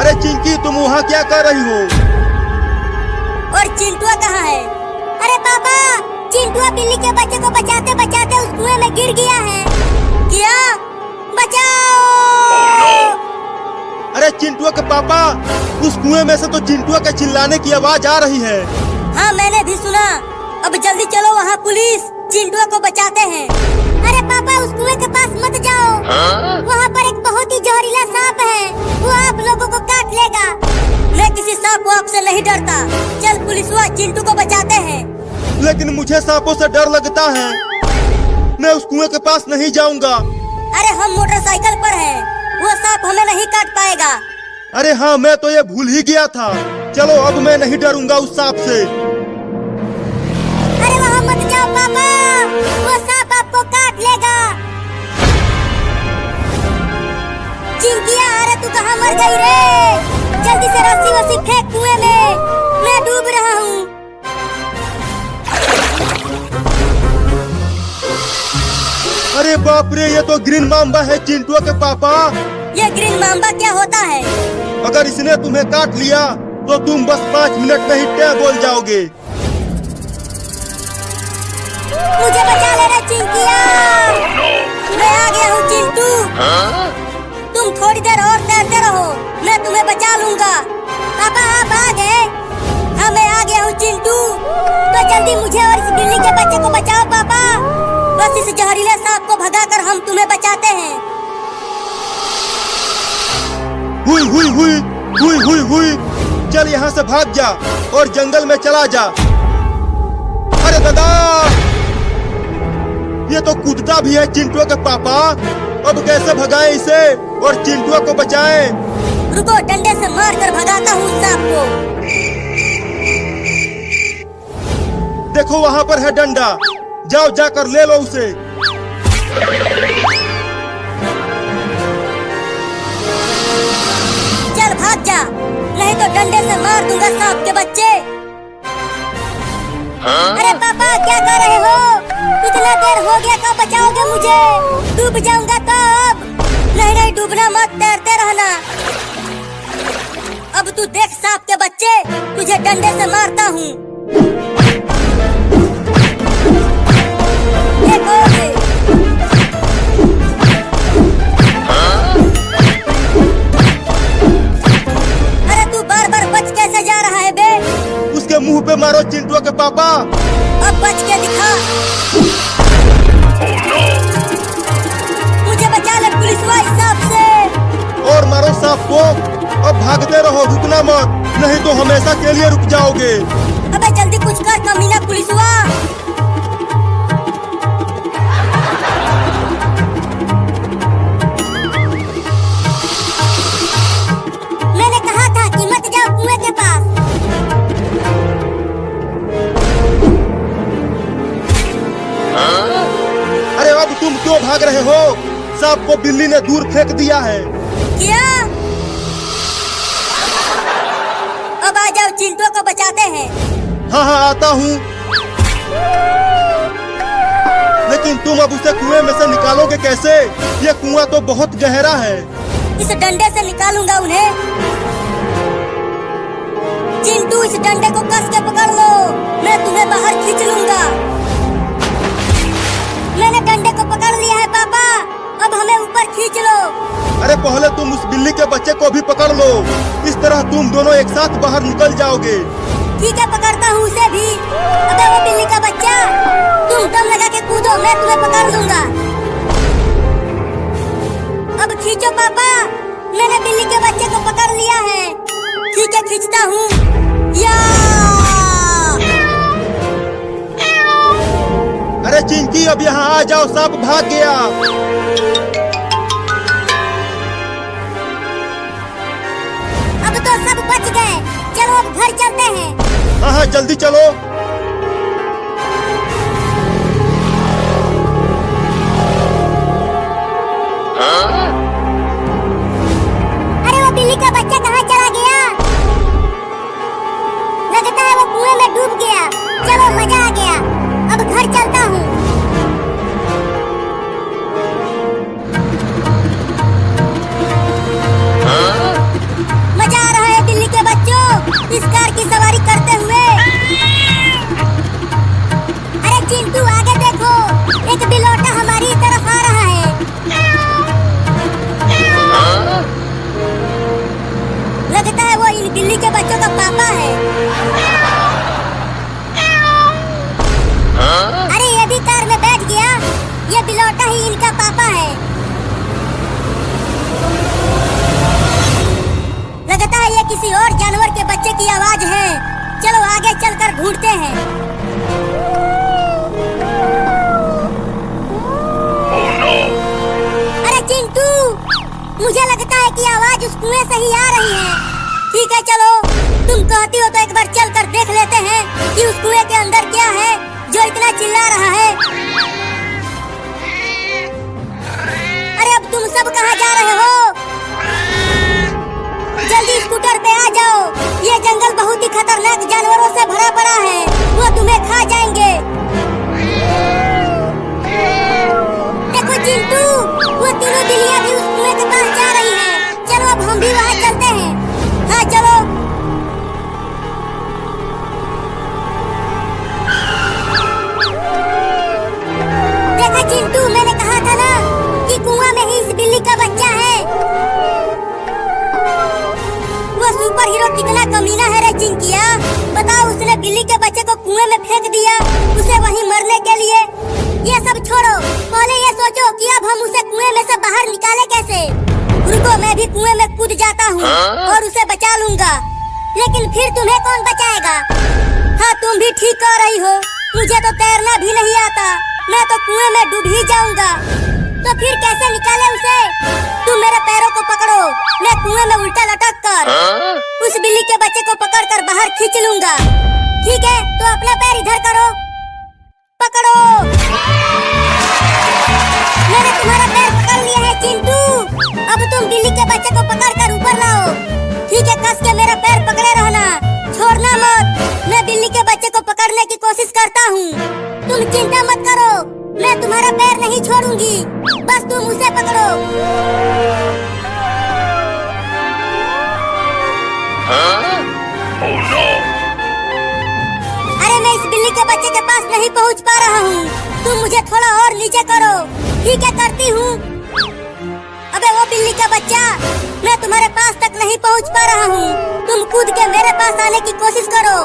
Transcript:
अरे चिंकी, तुम वहाँ क्या कर रही हो? और चिंटुआ कहाँ है? अरे पापा, चिंटुआ बिल्ली के बच्चे को बचाते बचाते उस कुएं में गिर गया है। क्या? बचाओ! अरे चिंटुआ के पापा, उस कुएं में से तो चिंटुआ के चिल्लाने की आवाज आ रही है। हाँ, मैंने भी सुना। अब जल्दी चलो, वहाँ पुलिस चिंटुआ को बचाते हैं। अरे पापा, उस कुएं के पास मत जाओ। वहाँ पर एक बहुत ही जहरीला सांप है, वो आप लोगों को काट लेगा। मैं किसी सांप वाप से नहीं डरता। चल पुलिस हुआ, चिंटू को बचाते हैं। लेकिन मुझे सांपों से डर लगता है, मैं उस कुएं के पास नहीं जाऊंगा। अरे हम मोटरसाइकिल पर हैं, वो सांप हमें नहीं काट पाएगा। अरे हाँ, मैं तो ये भूल ही गया था। चलो, अब मैं नहीं डरूंगा उस सांप से। अरे वहाँ मत जाओ पापा, वो सांप आपको काट लेगा। चिंकिया, अरे तू कहाँ मर गई रे? जल्दी से रस्सी वस्सी फेंक कुएं में, मैं डूब रहा हूँ। अरे बाप रे, ये तो ग्रीन माम्बा है चिंटुआ के पापा। ये ग्रीन माम्बा क्या होता है? अगर इसने तुम्हें काट लिया तो तुम बस 5 मिनट में ही टैब बोल जाओगे। मुझे बचा ले रे चिंकिया। मैं आ गया हूँ चिंटू। तुम थोड़ी देर और तैरते रहो, मैं तुम्हें बचा लूंगा। पापा आप आ गए? हाँ, मैं आ गया हूँ चिंटू। तो जल्दी मुझे और इस बिल्ली के बच्चे को बचाओ पापा। बस इस जहरीले सांप को भगाकर हम तुम्हें बचाते हैं। हुई हुई हुई हुई हुई हुई, चल यहाँ से भाग जा और जंगल में चला जा। अरे दादा, ये तो कूदता भी है चिंटुआ के पापा। अब कैसे भगाएं इसे और चिंटुआ को बचाएं? रुको, डंडे से मारकर भगाता हूँ सांप को। देखो वहाँ पर है डंडा, जाओ जाकर ले लो उसे। चल भाग जा, नहीं तो डंडे से मार दूंगा सांप के बच्चे। अरे पापा, क्या कर रहे हो? इतना देर हो गया, कब बचाओगे मुझे? डूब जाऊंगा तब। नहीं नहीं, डूबना मत, तैरते रहना। अब तू देख सांप के बच्चे, तुझे डंडे से मारता हूँ। अरे तू बार बार बच कैसे जा रहा है बे? उसके मुंह पे मारो चिंटुआ के पापा। अब बच के दिखा। मुझे बचा ले पुलिस वाले सांप से। और मारो सांप को। अब भागते रहो, रुकना मत, नहीं तो हमेशा के लिए रुक जाओगे। अबे जल्दी कुछ कर कमीना पुलिसवा। मैंने कहा था कि मत जाओ कुएं के पास। अरे अब तुम क्यों भाग रहे हो? सांप को बिल्ली ने दूर फेंक दिया है। क्या? अब आ जाओ, चिंटू को बचाते हैं। हाँ हाँ, आता हूँ। लेकिन तुम अब उसे कुएं में से निकालोगे कैसे? ये कुआं तो बहुत गहरा है। इस डंडे से निकालूंगा उन्हें। चिंटू, इस डंडे को कस के पकड़ लो, मैं तुम्हें बाहर खींच लूंगा। मैंने डंडे को पकड़ लिया है पापा, अब हमें ऊपर खींच लो। अरे पहले तुम उस बिल्ली के बच्चे को भी पकड़ लो, इस तरह तुम दोनों एक साथ बाहर निकल जाओगे। ठीक है, पकड़ता हूँ उसे भी। अबे वो बिल्ली का बच्चा, तुम दम लगा के कूदो, मैं तुम्हें पकड़ लूंगा। अब खींचो पापा, मैंने बिल्ली के बच्चे को पकड़ लिया है। ठीक है, खींचता हूँ। या! अरे चिंकी, अब यहाँ आ जाओ, सांप भाग गया। अब तो सब बच गए, चलो अब घर चलते हैं। हाँ हाँ, जल्दी चलो। अरे वो बिल्ली का बच्चा कहाँ चला गया? लगता है वो कुएं में डूब गया। चलो, मजा आ गया, अब घर चलता हूँ। मजा इस कार की सवारी करते हुए। अरे चिंटू आगे देखो, एक बिलोटा हमारी तरफ आ रहा है। लगता है वो इन बिल्ली के बच्चों का पापा है। अरे ये भी कार में बैठ गया, ये बिलोटा ही इनका पापा है। लगता है ये किसी और जानवर के बच्चे की आवाज है। चलो आगे चलकर ढूंढते हैं। अरे चिंटू, मुझे लगता है कि आवाज उस कुएं से ही आ रही है। ठीक है चलो, तुम कहती हो तो एक बार चल कर देख लेते हैं कि उस कुएं के अंदर क्या है जो इतना चिल्ला रहा है। अरे अब तुम सब कहाँ जा रहे हो? जल्दी स्कूटर पे आ जाओ, ये जंगल बहुत ही खतरनाक जानवरों से भरा पड़ा है, वो तुम्हें खा जाएंगे। देखो चिंटू, वो तीनों बिल्लियां भी उस कुएं के पास जा रही हैं। चलो अब हम भी वहाँ चलते हैं। हाँ चलो। देखा चिंटू, मैंने कहा था ना कि कुआं में ही इस बिल्ली का बच्चा है। वो सुपर हीरो कितना कमीना है रे चिंकिया। बताओ, उसने बिल्ली के बच्चे को कुएं में फेंक दिया, उसे वहीं मरने के लिए। ये सब छोड़ो, पहले ये सोचो कि अब हम उसे कुएं में से बाहर निकाले कैसे। रुको, मैं भी कुएं में कूद जाता हूँ और उसे बचा लूंगा। लेकिन फिर तुम्हें कौन बचाएगा? हाँ, तुम भी ठीक कह रही हो, मुझे तो तैरना भी नहीं आता, मैं तो कुएं में डूब ही जाऊंगा। तो फिर कैसे निकाले उसे? तुम मेरे पैरों को पकड़ो, मैं कुएं में उल्टा लटक कर उस बिल्ली के बच्चे को पकड़कर बाहर खींच लूंगा। ठीक है, तो अपना पैर इधर करो, पकड़ो। मैंने तुम्हारा पैर पकड़ लिया है चिंटू। अब तुम बिल्ली के बच्चे को पकड़कर ऊपर लाओ। ठीक है, कस के मेरा पैर पकड़े रहना, छोड़ना मत। मैं बिल्ली के बच्चे को पकड़ने की कोशिश करता हूँ, तुम चिंता मत करो, मैं तुम्हारा पैर नहीं छोड़ूंगी, बस तुम उसे पकड़ो। Oh no! अरे मैं इस बिल्ली के बच्चे के पास नहीं पहुंच पा रहा हूँ, तुम मुझे थोड़ा और नीचे करो। ठीक है, करती हूँ। अबे वो बिल्ली का बच्चा, मैं तुम्हारे पास तक नहीं पहुंच पा रहा हूँ, तुम कूद के मेरे पास आने की कोशिश करो।